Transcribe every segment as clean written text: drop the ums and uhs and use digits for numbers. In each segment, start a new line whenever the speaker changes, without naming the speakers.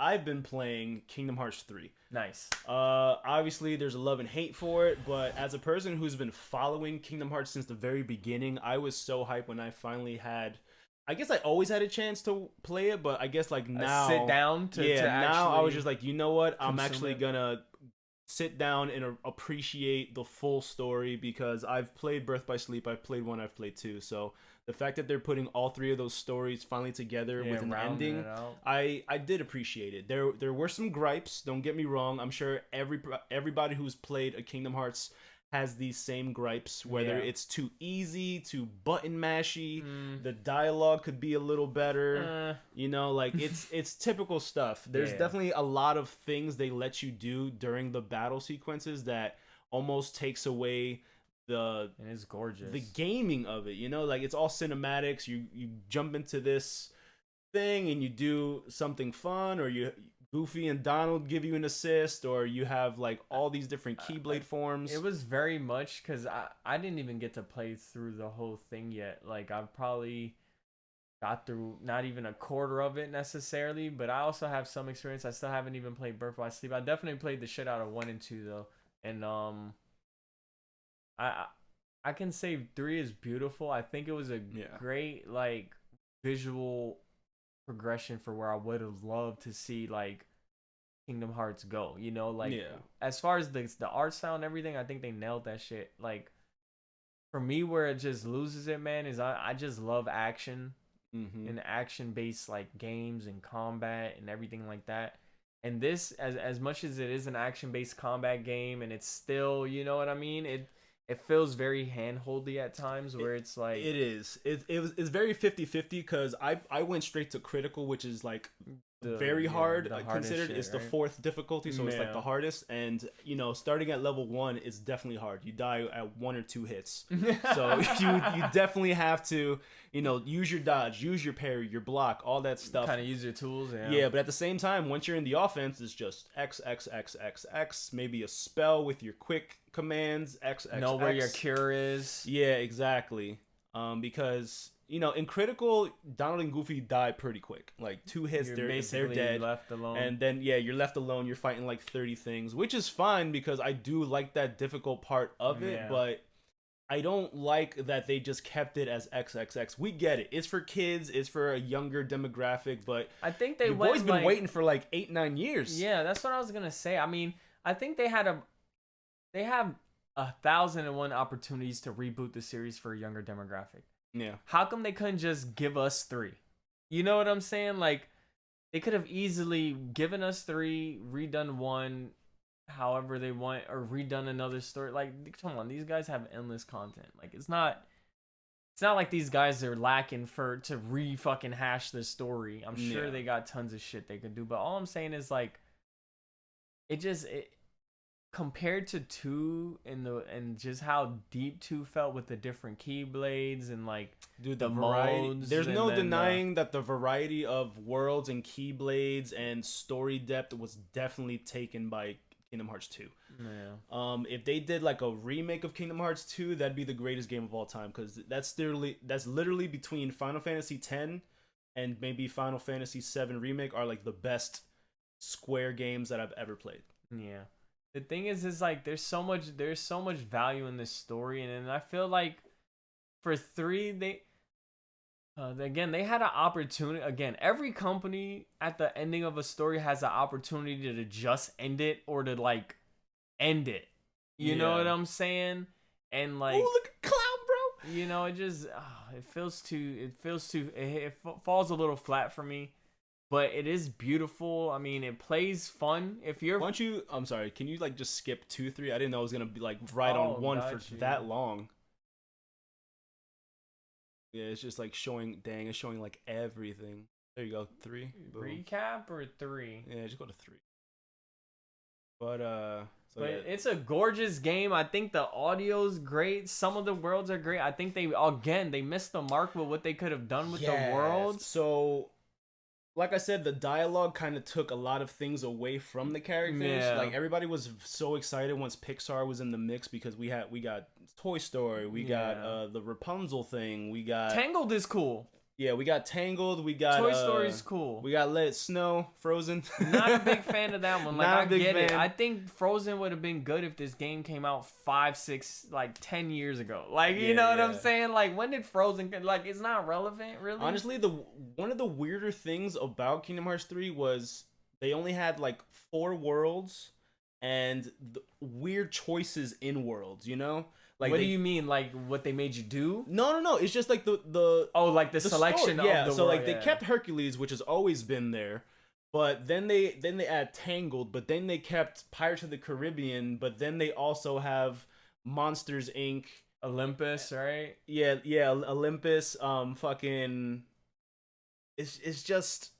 I've been playing Kingdom Hearts 3.
Nice.
Obviously there's a love and hate for it, but as a person who's been following Kingdom Hearts since the very beginning, I was so hyped when I finally had. I guess I always had a chance to play it, but I guess like now
sit down to
now I was
actually
just like, you know what? I'm
consume
actually
it.
gonna sit down and appreciate the full story because I've played Birth by Sleep, I've played 1, I've played 2. So the fact that they're putting all 3 of those stories finally together with an
rounding
ending,
it out.
I did appreciate it. There were some gripes, don't get me wrong. I'm sure everybody who's played a Kingdom Hearts has these same gripes, whether
Yeah.
it's too easy, too button mashy, the dialogue could be a little better. You know, like it's typical stuff. There's
Yeah.
definitely a lot of things they let you do during the battle sequences that almost takes away the
And it's gorgeous.
the gaming of it. You know, like it's all cinematics. You jump into this thing and you do something fun, or you Goofy and Donald give you an assist, or you have like all these different Keyblade forms.
It was very much because I didn't even get to play through the whole thing yet. Like I probably got through not even a quarter of it necessarily, but I also have some experience. I still haven't even played Birth by Sleep. I definitely played the shit out of 1 and 2 though, and I can say 3 is beautiful. I think it was a great like visual progression for where I would have loved to see like Kingdom Hearts go. You know, like as far as the art style and everything, I think they nailed that shit. Like for me, where it just loses it, man, is I just love action and action based like games and combat and everything like that. And this, as much as it is an action based combat game, and it's still, you know what I mean, it feels very handholdy at times where it's like
it is. It's very 50-50 because I went straight to critical, which is like very hard considered. It's the 4th difficulty, so it's like the hardest. And you know, starting at level 1 is definitely hard. You die at 1 or 2 hits, so you definitely have to, you know, use your dodge, use your parry, your block, all that stuff.
Kind of use your tools.
Yeah, but at the same time, once you're in the offense, it's just X X X X X. Maybe a spell with your quick commands. X X.
Know where your cure is.
Yeah, exactly. Because you know, in critical, Donald and Goofy die pretty quick. Like 2 hits, they're dead.
Left alone.
And then you're left alone. You're fighting like 30 things, which is fine because I do like that difficult part of it. But I don't like that they just kept it as XXX. We get it. It's for kids. It's for a younger demographic. But
I think they
boys been waiting for like 8-9 years.
Yeah, that's what I was gonna say. I mean, I think they have 1,001 opportunities to reboot the series for a younger demographic.
Yeah.
How come they couldn't just give us 3? You know what I'm saying? Like, they could have easily given us 3, redone 1, however they want, or redone another story. Like, come on, these guys have endless content. Like, it's not like these guys are lacking to fucking hash the story. I'm sure they got tons of shit they could do. But all I'm saying is like, it compared to 2 and just how deep 2 felt with the different Keyblades and like
the variety. There's no denying that the variety of worlds and Keyblades and story depth was definitely taken by Kingdom Hearts 2.
Yeah.
If they did like a remake of Kingdom Hearts 2, that'd be the greatest game of all time because that's literally between Final Fantasy X and maybe Final Fantasy VII Remake are like the best Square games that I've ever played.
Yeah. The thing is like there's so much value in this story, and I feel like for 3 they had an opportunity. Again, every company at the ending of a story has an opportunity to just end it or to like end it. You know what I'm saying? And like,
oh, look at Cloud, bro.
You know, it just it falls a little flat for me. But it is beautiful. I mean, it plays fun. If you're,
why don't you? I'm sorry. Can you like just skip 2, 3? I didn't know it was gonna be like right on 1 for that long. Yeah, it's just like showing. Dang, it's showing like everything. There you go. 3. Boom.
Recap or 3?
Yeah, just go to 3. But
it's a gorgeous game. I think the audio's great. Some of the worlds are great. I think they missed the mark with what they could have done with the worlds.
So, like I said, the dialogue kind of took a lot of things away from the characters.
Yeah.
Like everybody was so excited once Pixar was in the mix because we got Toy Story, we got the Rapunzel thing, we got
Tangled is cool.
Yeah, we got Tangled. We got
Toy Story's cool.
We got Let It Snow, Frozen.
Not a big fan of that one. Like, I get it. I think Frozen would have been good if this game came out 5, 6, like 10 years ago. Like, you know what I'm saying? Like, when did Frozen? Like, it's not relevant, really.
Honestly, one of the weirder things about Kingdom Hearts 3 was they only had like 4 worlds and weird choices in worlds. You know.
Like what do you mean? Like what they made you do?
No. It's just like the
like the selection
story.
of the
so
world,
like they kept Hercules, which has always been there, but then they add Tangled, but then they kept Pirates of the Caribbean, but then they also have Monsters Inc.
Olympus, right?
Yeah, Olympus. Fucking. It's just.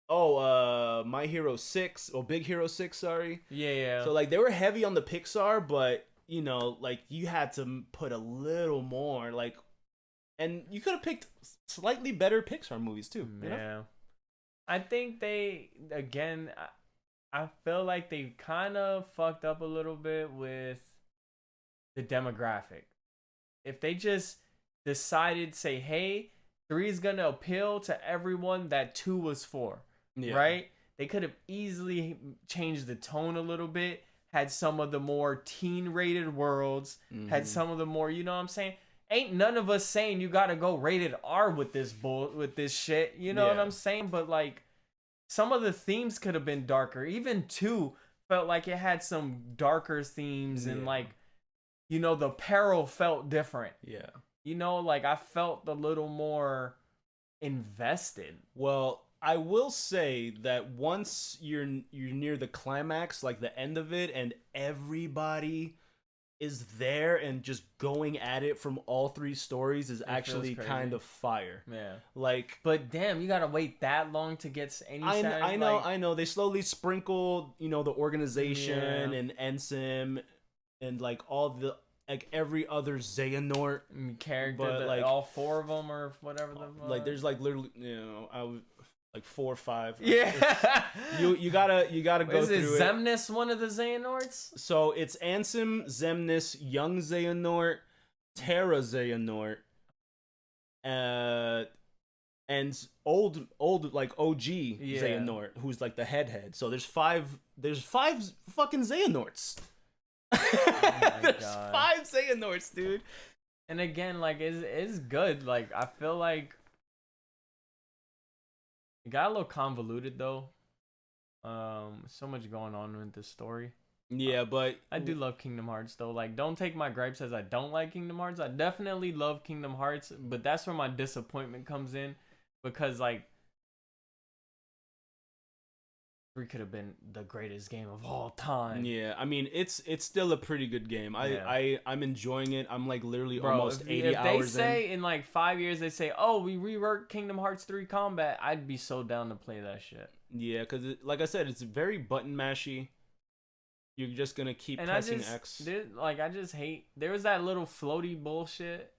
My Hero 6 or Big Hero 6. Sorry.
Yeah.
So like they were heavy on the Pixar, but. You know, like you had to put a little more, like, and you could have picked slightly better Pixar movies too. You know?
I think they I feel like they kind of fucked up a little bit with the demographic. If they just decided, say, hey, 3 is gonna appeal to everyone that 2 was for, right? They could have easily changed the tone a little bit. Had some of the more teen-rated worlds, had some of the more, you know what I'm saying? Ain't none of us saying you gotta go rated R with this with this shit, you know what I'm saying? But like, some of the themes could have been darker. Even 2 felt like it had some darker themes and like, you know, the peril felt different.
Yeah.
You know, like I felt a little more invested.
Well, I will say that once you're near the climax, like the end of it, and everybody is there and just going at it from all 3 stories is actually kind of fire.
Yeah.
Like,
but damn, you gotta wait that long to get any.
I know. They slowly sprinkle, you know, the organization and Ensym and like all the like every other Xehanort
character, but like all 4 of them or whatever.
Like there's like literally, you know, like 4 or 5.
Yeah.
you gotta go through it.
Is Xemnas one of the Xehanorts?
So it's Ansem, Xemnas, Young Xehanort, Terra Xehanort, and old like OG Xehanort, who's like the head. So there's 5 fucking Xehanorts. There's 5 Xehanorts, dude.
And again, like it's good. Like I feel like it got a little convoluted though. So much going on with this story.
Yeah, but
I do love Kingdom Hearts though. Like, don't take my gripes as I don't like Kingdom Hearts. I definitely love Kingdom Hearts, but that's where my disappointment comes in because like 3 could have been the greatest game of all time.
Yeah, I mean it's still a pretty good game. I'm enjoying it. I'm like literally almost 80 hours in.
If they say in like 5 years they say, "Oh, we reworked Kingdom Hearts 3 combat," I'd be so down to play that shit.
Yeah, cuz like I said, it's very button mashy. You're just going to keep pressing X.
I just hate there was that little floaty bullshit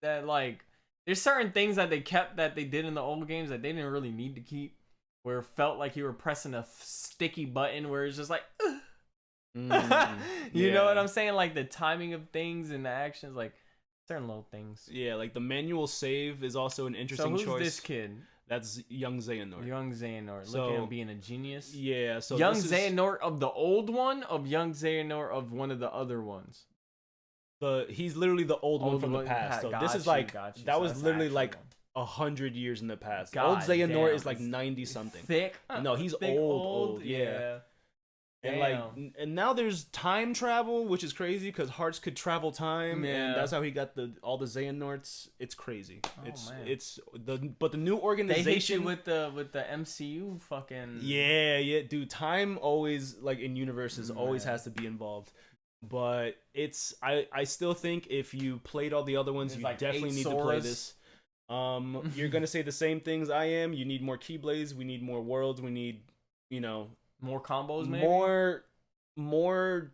that like there's certain things that they kept that they did in the old games that they didn't really need to keep. Where it felt like you were pressing a sticky button where it's just like, you know what I'm saying? Like the timing of things and the actions, like certain little things.
Yeah, like the manual save is also an interesting choice.
So who's this kid?
That's Young Xehanort.
Young Xehanort. Look at him being a genius.
Yeah, so
Young Xehanort of the old one, of Young Xehanort of one of the other ones.
He's literally the old one from the past. So this is like that was literally like 100 years in the past. Old Xehanort is like 90 something.
Thick.
No, he's old. Yeah. And now there's time travel, which is crazy because Hearts could travel time, and that's how he got all the Xehanorts. It's crazy. But the new organization.
They hit you with the MCU fucking.
Yeah, dude. Time always like in universes always has to be involved. But I still think if you played all the other ones, you definitely need to play this. You're gonna say the same things I am. You need more Keyblades. We need more worlds. We need, you know,
more combos. Maybe
more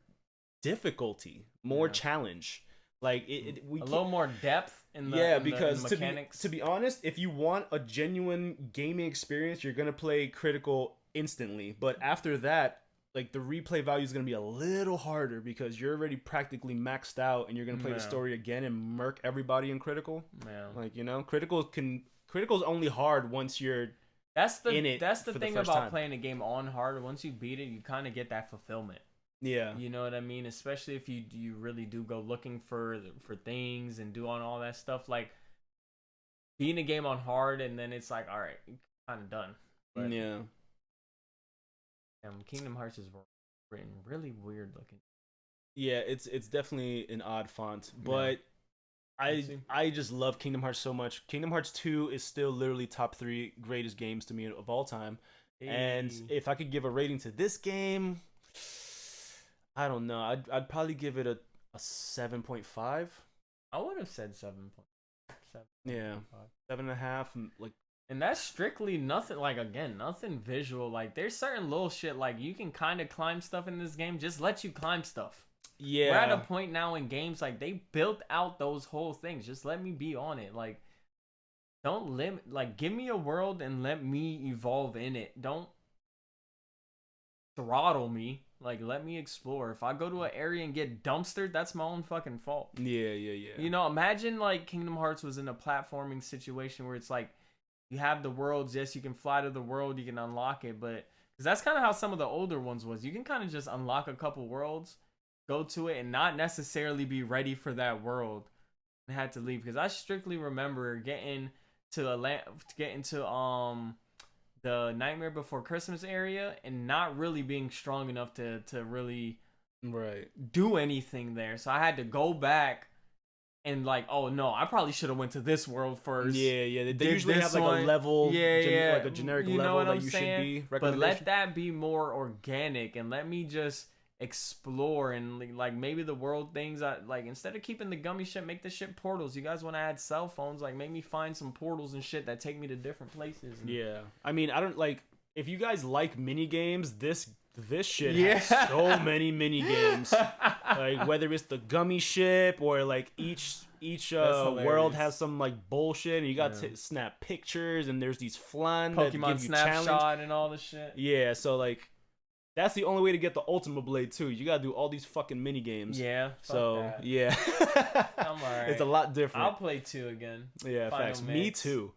difficulty, more challenge. Like a
little more depth in the
because
in the mechanics.
To be honest, if you want a genuine gaming experience, you're gonna play Critical instantly. But after that, like the replay value is gonna be a little harder because you're already practically maxed out, and you're gonna play the story again and murk everybody in Critical.
Man.
Like, you know, Critical can critical's only hard once you're
that's the
in it.
That's the
for
thing
the first
about
time.
playing a game on hard. Once you beat it, you kind of get that fulfillment.
Yeah.
You know what I mean? Especially if you really do go looking for things and do on all that stuff. Like beating a game on hard, and then it's like, all right, kind of done. But,
yeah.
Kingdom Hearts is written really weird looking.
Yeah, it's definitely an odd font, but I just love Kingdom Hearts so much. Kingdom Hearts 2 is still literally top 3 greatest games to me of all time. Hey. And if I could give a rating to this game, I don't know. I'd probably give it a 7.5.
I would have said 7.7.
Yeah, 7.5. Like,
and that's strictly nothing. Like again, nothing visual. Like there's certain little shit. Like you can kind of climb stuff in this game. Just let you climb stuff.
Yeah,
we're at a point now in games like they built out those whole things. Just let me be on it. Like, don't limit. Like, give me a world and let me evolve in it. Don't throttle me. Like, let me explore. If I go to an area and get dumpstered, that's my own fucking fault.
Yeah.
You know, imagine like Kingdom Hearts was in a platforming situation where it's like you have the worlds. Yes, you can fly to the world. You can unlock it, but because that's kind of how some of the older ones was. You can kind of just unlock a couple worlds, go to it, and not necessarily be ready for that world and had to leave. Because I strictly remember getting to the Nightmare Before Christmas area and not really being strong enough to really do anything there. So I had to go back and like, oh no, I probably should have went to this world first.
Yeah. They usually have like a level, like a generic level that you should be.
But let that be more organic and let me just explore and like maybe the world things. Like instead of keeping the gummy shit, make the shit portals. You guys want to add cell phones? Like make me find some portals and shit that take me to different places.
Yeah, I mean, I don't like if you guys like mini games. This shit has so many mini games. Like whether it's the gummy ship or like each world has some like bullshit and you got to snap pictures and there's these flan
Pokemon
that give you
Snapshot
challenge
and all the shit.
Yeah, so like that's the only way to get the Ultima Blade too. You gotta do all these fucking mini games.
Yeah.
So
that.
yeah,
I'm alright.
It's a lot different.
I'll play 2 again.
Yeah,
Final
facts.
mix.
Me too.